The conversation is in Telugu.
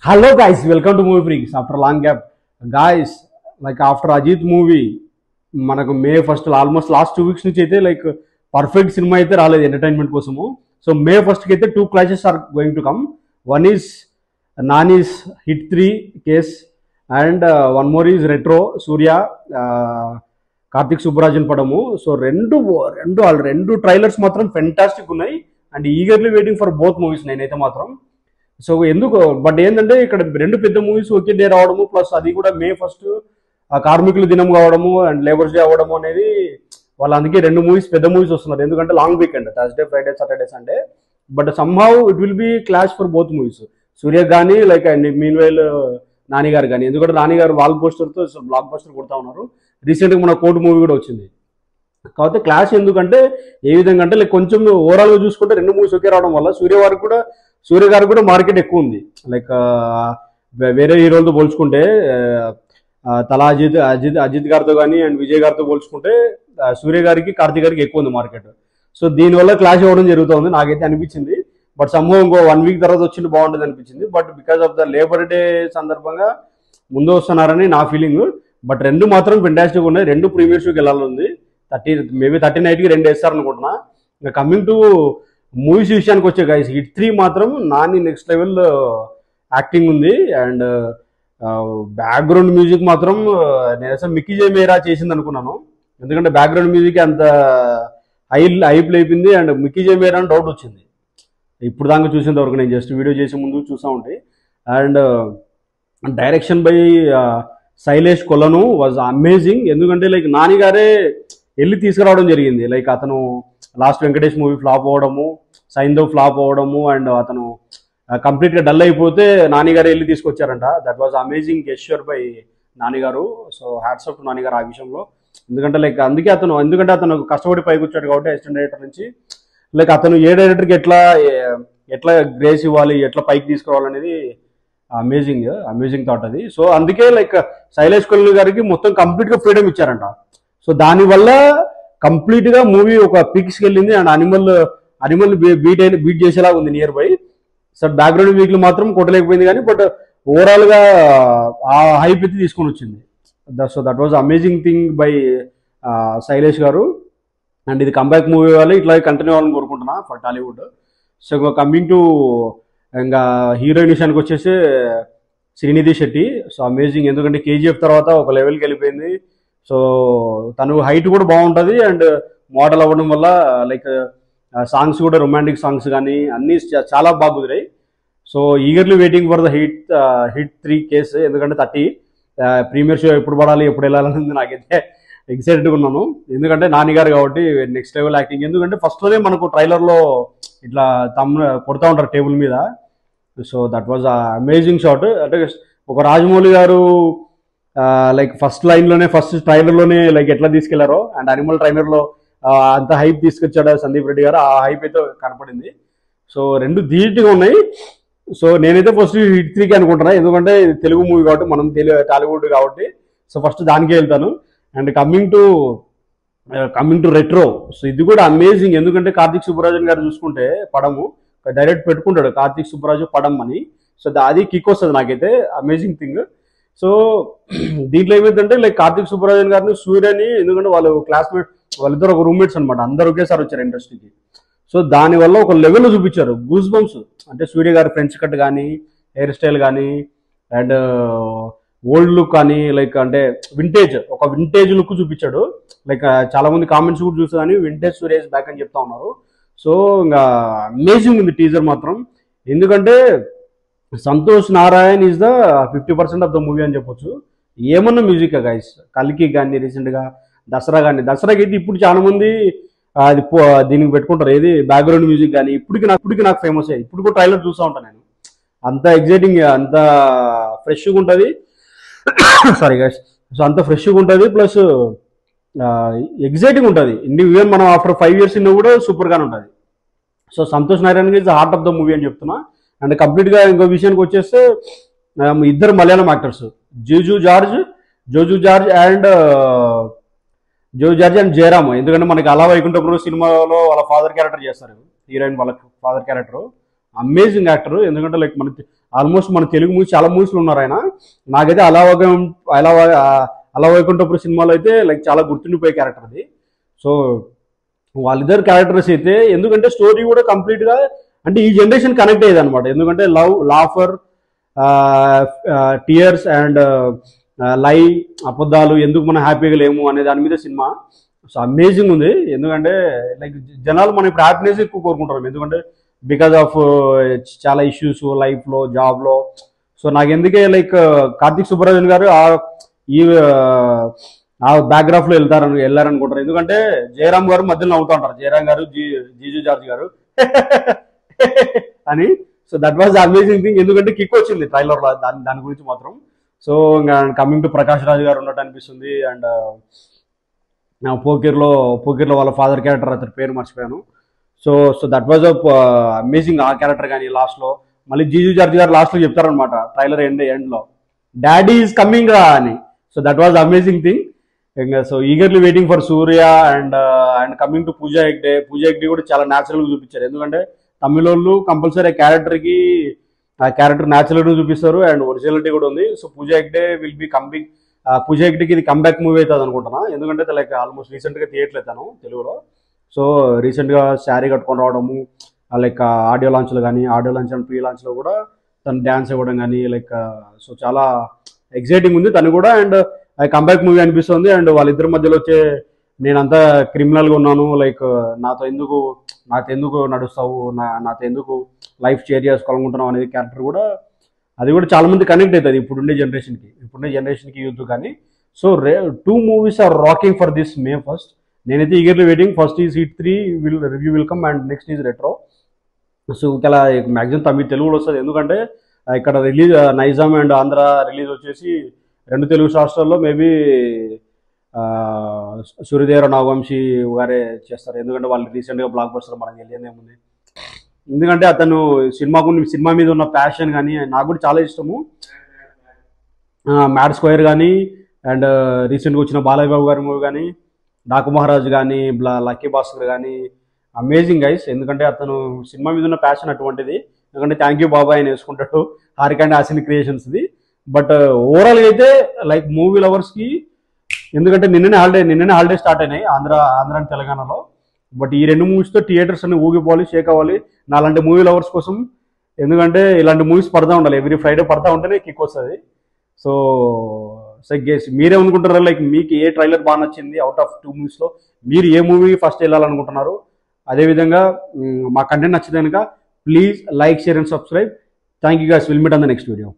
Hello guys, welcome to Movie Freaks. After a long gap, guys, like after Ajit movie, మనకు May first almost last 2 weeks నుంచి అయితే లైక్ పర్ఫెక్ట్ సినిమా అయితే రాలేదు ఎంటర్టైన్మెంట్ కోసము. సో మే ఫస్ట్కి అయితే 2 clashes are going to come. One is Nani's hit 3 case and one more is retro Surya Karthik Subbarajan పడము. సో రెండు ట్రైలర్స్ మాత్రం ఫెంటాస్టిక్ ఉన్నాయి and eagerly waiting for both movies నేనైతే మాత్రం. సో ఎందుకు బట్ ఏంటంటే ఇక్కడ రెండు పెద్ద మూవీస్ ఒకే డే రావడము ప్లస్ అది కూడా మే ఫస్ట్ కార్మికుల దినం కావడము అండ్ లేబర్స్ డే అవ్వడము అనేది వాళ్ళు అందుకే రెండు మూవీస్ పెద్ద మూవీస్ వస్తున్నారు ఎందుకంటే long weekend Thursday Friday Saturday Sunday. But somehow it will be clash for both movies Surya కానీ లైక్ మీన్ వైల్ నాని గారు కానీ ఎందుకంటే నాని గారు వాల్ పోస్టర్తో బ్లాక్ పోస్టర్ కొడతా ఉన్నారు. రీసెంట్గా మన కోర్టు మూవీ కూడా వచ్చింది కాబట్టి క్లాష్ ఎందుకంటే ఏ విధంగా అంటే లైక్ కొంచెం ఓవరాల్గా చూసుకుంటే రెండు మూవీస్ ఒకే రావడం వల్ల సూర్య గారికి కూడా మార్కెట్ ఎక్కువ ఉంది. లైక్ వేరే హీరోలతో పోల్చుకుంటే తలా అజిత్ గారితో కానీ అండ్ విజయ్ గారితో పోల్చుకుంటే సూర్య గారికి కార్తీక్ గారికి ఎక్కువ ఉంది మార్కెట్. సో దీనివల్ల క్లాష్ అవ్వడం జరుగుతుంది నాకైతే అనిపించింది. బట్ సమ్హౌ ఇంకో 1 వీక్ తర్వాత వచ్చింది బాగుంటుంది అనిపించింది. But because of the labour day సందర్భంగా ముందు వస్తున్నారని నా ఫీలింగ్. బట్ రెండు మాత్రం ఫెంటాస్టిక్ ఉన్నాయి. రెండు ప్రీమియర్ షోకి వెళ్ళాలి. మేబీ 39కి 2 వేస్తారనుకుంటున్నా. ఇంకా కమింగ్ టు మూవీస్ విషయానికి వచ్చే గైస్ హిట్ 3 మాత్రం నాని నెక్స్ట్ లెవెల్ యాక్టింగ్ ఉంది అండ్ బ్యాక్గ్రౌండ్ మ్యూజిక్ మాత్రం నేను అసలు మిక్కీ జే మేరా చేసింది అనుకున్నాను ఎందుకంటే బ్యాక్గ్రౌండ్ మ్యూజిక్ అంత హైప్ అయిపోయింది అండ్ మిక్కీ జే మేరా అని డౌట్ వచ్చింది ఇప్పుడు దాకా చూసేంత వరకు. నేను జస్ట్ వీడియో చేసే ముందు చూస్తూ ఉంటాయి. అండ్ డైరెక్షన్ బై శైలేష్ కొలను వాజ్ అమేజింగ్ ఎందుకంటే లైక్ నాని గారే వెళ్ళి తీసుకురావడం జరిగింది. లైక్ అతను లాస్ట్ వెంకటేష్ మూవీ ఫ్లాప్ అవ్వడము, సైందవ్ ఫ్లాప్ అవ్వడము అండ్ అతను కంప్లీట్గా డల్ అయిపోతే నాని గారు వెళ్ళి తీసుకొచ్చారంట. That was amazing gesture by Nani garu. So hats off to Nani garu ఆ విషయంలో. ఎందుకంటే లైక్ ఎందుకంటే అతను కష్టపడి పైకి వచ్చాడు కాబట్టి అసిస్టెంట్ డైరెక్టర్ నుంచి లైక్ అతను ఏ డైరెక్టర్కి ఎట్లా గ్రేస్ ఇవ్వాలి ఎట్లా పైకి తీసుకురావాలనేది అమేజింగ్ థాట్ అది. సో అందుకే లైక్ శైలేష్ కొల్లు గారికి మొత్తం కంప్లీట్గా ఫ్రీడమ్ ఇచ్చారంట. సో దానివల్ల కంప్లీట్గా మూవీ ఒక పీక్స్కి వెళ్ళింది అండ్ అనిమల్ బీట్ చేసేలా ఉంది near by. So background music మాత్రం కొట్టలేకపోయింది కానీ బట్ ఓవరాల్గా ఆ హైప్ అయితే తీసుకొని వచ్చింది. So that was amazing thing by Shailesh గారు. అండ్ ఇది కంబ్యాక్ మూవీ వాళ్ళు ఇట్లా కంటిన్యూ అవ్వాలని కోరుకుంటున్నా for Tollywood. So coming to ఇంకా హీరోయిన్ విషయానికి వచ్చేసి శ్రీనిధి శెట్టి. సో అమేజింగ్ ఎందుకంటే కేజీఎఫ్ తర్వాత ఒక లెవెల్కి వెళ్ళిపోయింది. సో తను హైట్ కూడా బాగుంటుంది అండ్ మోడల్ అవ్వడం వల్ల లైక్ సాంగ్స్ కూడా రొమాంటిక్ సాంగ్స్ కానీ అన్నీ చాలా బాగా కుదిరాయి. So eagerly waiting for the hit 3 case ఎందుకంటే 30 ప్రీమియర్ షో ఎప్పుడు పడాలి ఎప్పుడు వెళ్ళాలనేది నాకైతే ఎక్సైటెడ్గా ఉన్నాను ఎందుకంటే నాని గారు కాబట్టి నెక్స్ట్ లెవెల్ యాక్టింగ్. ఎందుకంటే ఫస్ట్లోనే మనకు ట్రైలర్లో ఇట్లా కొడతా ఉంటారు టేబుల్ మీద. So that was amazing shot. అంటే ఒక రాజమౌళి గారు లైక్ ఫస్ట్ ట్రైలర్లోనే లైక్ ఎట్లా తీసుకెళ్లారో అండ్ అనిమల్ ట్రైలర్లో అంత హైప్ తీసుకొచ్చాడు సందీప్ రెడ్డి గారు. ఆ హైప్ అయితే కనపడింది. సో రెండు ధీటుగా ఉన్నాయి. సో నేనైతే ఫస్ట్ హిట్ 3కి అనుకుంటున్నా ఎందుకంటే తెలుగు మూవీ కాబట్టి మనం టాలీవుడ్ కాబట్టి సో ఫస్ట్ దానికే వెళ్తాను. And coming to retro. So ఇది కూడా అమేజింగ్ ఎందుకంటే కార్తిక్ సుబ్బరాజన్ గారు చూసుకుంటే పడము డైరెక్ట్ పెట్టుకుంటాడు కార్తిక్ సుబ్బరాజు పడం అని. సో అది కిక్ వస్తుంది నాకైతే అమేజింగ్ థింగ్. సో దీంట్లో ఏమైందంటే లైక్ కార్తిక్ సుబ్బరాజన్ గారిని సూర్యని ఎందుకంటే వాళ్ళు క్లాస్మేట్ వాళ్ళిద్దరు ఒక రూమ్మేట్స్ అనమాట అందరు ఒకేసారి వచ్చారు ఇండస్ట్రీకి. సో దానివల్ల ఒక లెవెల్లో చూపించారు గూస్ బంప్స్. అంటే సూర్య గారి ఫ్రెంచ్ కట్ కానీ హెయిర్ స్టైల్ కానీ అండ్ ఓల్డ్ లుక్ కానీ లైక్ అంటే ఒక వింటేజ్ లుక్ చూపించాడు. లైక్ చాలా మంది కామెంట్స్ కూడా చూస్తే కానీ వింటేజ్ సూర్య బ్యాక్ అని చెప్తా ఉన్నారు. సో ఇంకా అమేజింగ్ ఉంది టీజర్ మాత్రం ఎందుకంటే Santosh Narayan is the 50% of the movie అని చెప్పొచ్చు. ఏమన్నా మ్యూజిక్ గైస్ కల్కి కానీ రీసెంట్గా దసరాకి అయితే ఇప్పుడు చాలా మంది అది దీనికి పెట్టుకుంటారు ఏది బ్యాక్గ్రౌండ్ మ్యూజిక్ కానీ ఇప్పటికి నాకు ఫేమస్ అయ్యి ఇప్పుడు కూడా ట్రైలర్ చూస్తూ ఉంటాను నేను. అంత ఎగ్జైటింగ్ అంత ఫ్రెష్గా ఉంటుంది సారీ గైస్. సో అంత ఫ్రెష్గా ఉంటుంది ప్లస్ ఎగ్జైటింగ్ ఉంటుంది. ఈవెన్ మనం ఆఫ్టర్ 5 years ఇన్నా కూడా సూపర్గానే ఉంటుంది. So Santosh Narayan is heart of the movie అని చెప్తున్నా. అండ్ కంప్లీట్గా ఇంకో విషయానికి వచ్చేస్తే ఇద్దరు Malayalam actors Joju George and Jayaram. ఎందుకంటే మనకి అలా వైకుంఠపురం సినిమాలో వాళ్ళ ఫాదర్ క్యారెక్టర్ చేస్తారు హీరోయిన్ వాళ్ళ ఫాదర్ క్యారెక్టర్. Amazing actor. ఎందుకంటే లైక్ మన ఆల్మోస్ట్ మన తెలుగు మూవీస్ చాలా మూవీస్లో ఉన్నారు ఆయన. నాకైతే అలా అలా వైకుంఠపురం సినిమాలో అయితే లైక్ చాలా గుర్తుండిపోయే క్యారెక్టర్ అది. సో వాళ్ళిద్దరు క్యారెక్టర్స్ అయితే ఎందుకంటే స్టోరీ కూడా కంప్లీట్గా అంటే ఈ జనరేషన్ కనెక్ట్ అయ్యేది అనమాట. ఎందుకంటే లవ్, లాఫర్, టీయర్స్ అండ్ లై, అబద్ధాలు, ఎందుకు మనం హ్యాపీగా లేము అనే దాని మీద సినిమా. సో అమేజింగ్ ఉంది. ఎందుకంటే లైక్ జనాలు మనం ఇప్పుడు హ్యాపీనెస్ ఎక్కువ కోరుకుంటారు. ఎందుకంటే బికాజ్ ఆఫ్ చాలా ఇష్యూస్ లైఫ్లో, జాబ్లో. సో నాకు ఎందుకే లైక్ కార్తిక్ సుబ్బరాజన్ గారు ఈ బ్యాక్గ్రాఫ్లో వెళ్ళారనుకుంటారు. ఎందుకంటే జయరామ్ గారు మధ్యలో నవ్వుతూ ఉంటారు, జయరామ్ గారు, జీజు జార్జ్ గారు అని. So that was amazing thing. ఎందుకంటే కిక్ వచ్చింది ట్రైలర్లో దాని గురించి మాత్రం. సో ఇంకా కమింగ్ టు ప్రకాష్ రాజ్ గారు ఉన్నట్టు అనిపిస్తుంది. అండ్ పోకిర్లో వాళ్ళ ఫాదర్ క్యారెక్టర్, అతని పేరు మర్చిపోయాను. సో దట్ వాజ్ అమేజింగ్ ఆ క్యారెక్టర్. కానీ లాస్ట్లో మళ్ళీ జీజు జార్జ్ గారు లాస్ట్లో చెప్తారనమాట ట్రైలర్ ఎండ్లో, డాడీ ఈజ్ కమింగ్ రా అని. So that was amazing thing. ఇంకా so eagerly waiting for Surya. And coming to Pooja Hegde కూడా చాలా న్యాచురల్గా చూపించారు. ఎందుకంటే తమిళ వాళ్ళు కంపల్సరీ ఆ క్యారెక్టర్ న్యాచురల్గా చూపిస్తారు అండ్ ఒరిజినాలిటీ కూడా ఉంది. So Pooja Hegde will be coming. Pooja హెగ్డేకి ఇది కమ్బ్యాక్ మూవీ అవుతుంది అనుకుంటున్నా. ఎందుకంటే లైక్ ఆల్మోస్ట్ రీసెంట్గా థియేటర్లో తను తెలుగులో. సో రీసెంట్గా శారీ కట్టుకొని రావడము, like audio launch and pre లాంచ్లో కూడా తను డ్యాన్స్ ఇవ్వడం కానీ లైక్ సో చాలా ఎక్సైటింగ్ ఉంది తను కూడా. అండ్ కంబ్యాక్ మూవీ అనిపిస్తుంది. అండ్ వాళ్ళిద్దరి మధ్యలో వచ్చే నేనంతా క్రిమినల్గా ఉన్నాను, లైక్ నాతో ఎందుకు నడుస్తావు, నాతో ఎందుకు లైఫ్ షేర్ చేసుకోవాలనుకుంటున్నావు అనేది క్యారెక్టర్ కూడా, అది కూడా చాలా మంది కనెక్ట్ అవుతుంది ఇప్పుడుండే జనరేషన్కి యూత్ కానీ. So 2 movies are rocking for this May 1st. నేనైతే eagerly waiting. First is hit 3 review will come and next is Retro. So ఇలా మ్యాక్సిమం తెలుగులో వస్తుంది. ఎందుకంటే ఇక్కడ release Nizam and Andhra release వచ్చేసి 2 తెలుగు రాష్ట్రాల్లో మేబీ సూర్యదేవర నాగవంశీ గారే చేస్తారు. ఎందుకంటే వాళ్ళు రీసెంట్గా బ్లాక్ బస్టర్ మనకి తెలియదు ఏముంది. ఎందుకంటే అతను సినిమా మీద ఉన్న ప్యాషన్ కానీ నాకు కూడా చాలా ఇష్టము. మ్యాడ్ స్క్వేర్ కానీ అండ్ రీసెంట్గా వచ్చిన బాలయ్య బాబు గారి మూవీ కానీ, డాకు మహారాజ్ కానీ, లక్కీ భాస్కర్ కానీ అమేజింగ్ గైస్. ఎందుకంటే అతను సినిమా మీద ఉన్న ప్యాషన్ అటువంటిది. ఎందుకంటే థ్యాంక్ యూ బాబాయ్ అని వేసుకుంటాడు హారికాండ్ ఆసిన్ క్రియేషన్స్ది. బట్ ఓవరాల్గా అయితే లైక్ మూవీ లవర్స్కి, ఎందుకంటే నిన్ననే హాలిడే స్టార్ట్ అయినాయి ఆంధ్ర అండ్ తెలంగాణలో. బట్ ఈ 2 మూవీస్తో థియేటర్స్ అన్ని ఊగిపోవాలి, షేక్ అవ్వాలి నాలాంటి మూవీ లవర్స్ కోసం. ఎందుకంటే ఇలాంటి మూవీస్ పడతా ఉండాలి, ఎవ్రీ ఫ్రైడే పడతా ఉంటేనే కిక్ వస్తుంది. సో గెస్ మీరే అనుకుంటారా, లైక్ మీకు ఏ ట్రైలర్ బాగా నచ్చింది అవుట్ ఆఫ్ 2 మూవీస్లో, మీరు ఏ మూవీ ఫస్ట్ వెళ్ళాలనుకుంటున్నారు? అదేవిధంగా మా కంటెంట్ నచ్చింది కనుక please like, share and subscribe. Thank you guys. Will meet on the next video.